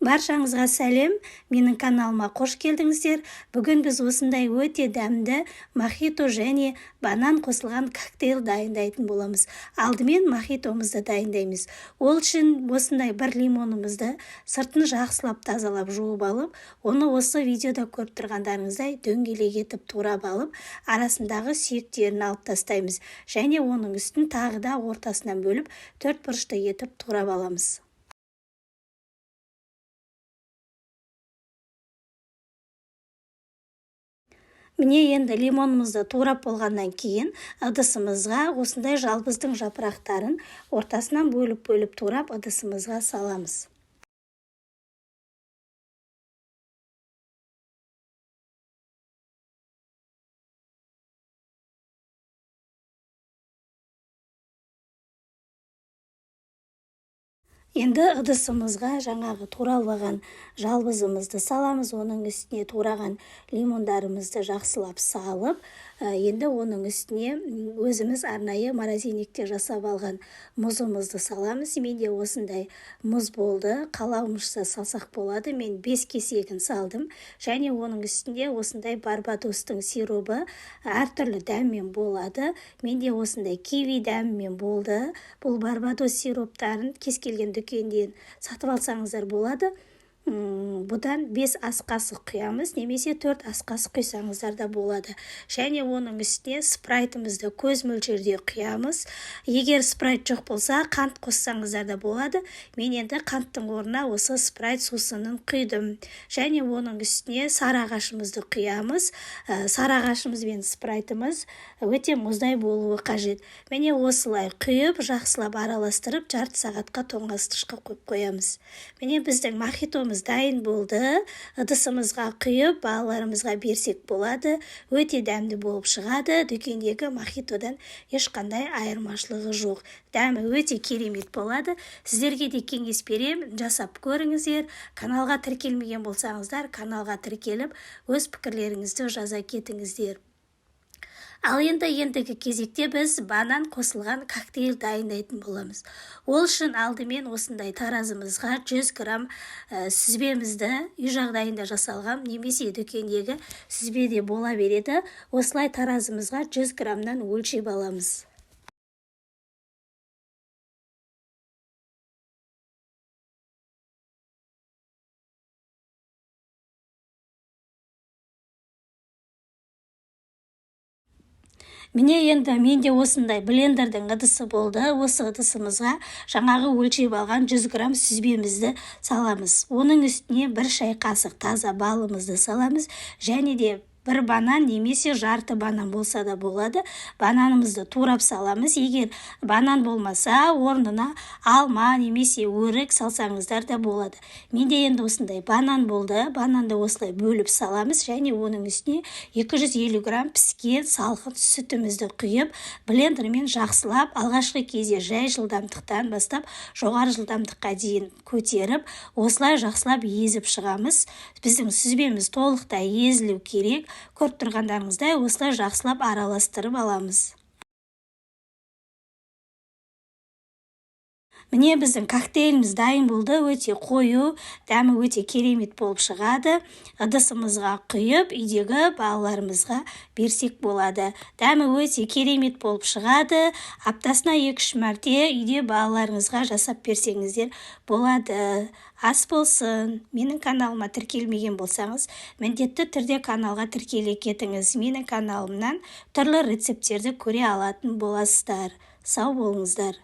Баршаңызға сәлем, менің каналыма қош келдіңіздер. Бүгін біз осындай өте дәмді мохито және банан қосылған коктейль дайындайтын боламыз. Алдымен мохитомызды дайындаймыз. Ол үшін осындай бір лимонымызды сыртын жақсылап тазалап жуып алып, оны осы видеода көріп тұрғандарыңыздай дөңгелек етіп турап алып, арасындағы сүйектерін алып тастаймыз. Және оның үстін тағы да ортасынан бөліп, төрт бұрышты етіп турап аламыз. Міне енді лимонымызды турап болғаннан кейін ыдысымызға осындай жалбыздың жапырақтарын ортасынан бөліп турап ыдысымызға саламыз. Енді ыдысымызға жаңағы туралған жалбызымызды саламыз, оның үстіне тураған лимондарымызды жақсылап салып, енді оның үстіне өзіміз арнайы морозильникте жасап алған мұзымызды саламыз. Менде осындай мұз болды, қалауымызша салсақ болады. Мен 5 кесегін салдым, және оның үстінде осындай барбадостың сиробы әртүрлі дәммен болады. Менде осындай киви дәммен болды. Бұл барбадос сироптарын кез келген дүкенден сатып алсаңыздар болады. Бұдан 5 ас қасық құямыз, немесе 4 ас қасық құйсаңыздар да болады. Және оның үстіне спрайтымызды көз мөлшерде құямыз. Егер спрайт жоқ болса, қант қоссаңыздар да болады. Мен енді қанттың орнына осы спрайт сусынын құйдым. Және оның үстіне сары ағашымызды құямыз. Сары ағашымыз бен спрайтымыз өте мұздай болуы қажет. Міне осылай құйып, жақсылап араластырып, жарты сағатқа тоңазытқышқа қойып қоямыз. Міне біздің мохитомыз дайын болды. Ыдысымызға құйып, балаларымызға берсек болады. Өте дәмді болып шығады. Дүкендегі мохитодан ешқандай айырмашылығы жоқ. Дәмі өте керемет болады. Сіздерге де кеңес берем, жасап көріңіздер. Каналға тіркелмеген болсаңыздар, каналға тіркеліп, өз пікірлеріңізді жаза кетіңіздер. Ал ендігі кезекте біз банан қосылған коктейль дайындайтын боламыз. Ол үшін алдымен осындай таразымызға 100 грамм сүзбемізді үй жағдайында жасалған, немесе дүкендегі сүзбеде бола береді. Осылай таразымызға 100 граммнан өлшеп аламыз. Міне енді менде осындай блендердің ыдысы болды. Осы ыдысымызға жаңағы өлшеп алған 100 грамм сүзбемізді саламыз. Оның үстіне 1 шай қасық таза балымызды саламыз. Және де 1 банан немесе жарты банан болса да болады. Бананымызды турап саламыз. Егер банан болмаса, орнына алма немесе өрік салсаңыздар да болады. Менде енді осындай банан болды. Бананды осылай бөліп саламыз. Және оның үстіне 250 грамм піскен салқын сүтімізді құйып, блендермен жақсылап, алғашқы кезде жай жылдамдықтан бастап жоғары жылдамдыққа дейін көтеріп, осылай жақсылап езіп шығамыз. Біздің сүзбеміз толықтай езілу керек. Көріп тұрғандарыңыздай осылай жақсылап араластырып аламыз. Міне біздің коктейліміз дайын болды. Өте қою, дәмі өте керемет болып шығады. Ыдысымызға құйып, үйдегі балаларымызға берсек болады. Дәмі өте керемет болып шығады. Аптасына 2-3 мәрте үйде балаларыңызға жасап берсеңіздер болады. Ас болсын. Менің каналыма тіркелмеген болсаңыз, міндетті түрде каналға тіркеле кетіңіз. Менің каналымнан түрлі рецепттерді көре алатын боласыздар. Сау болыңыздар.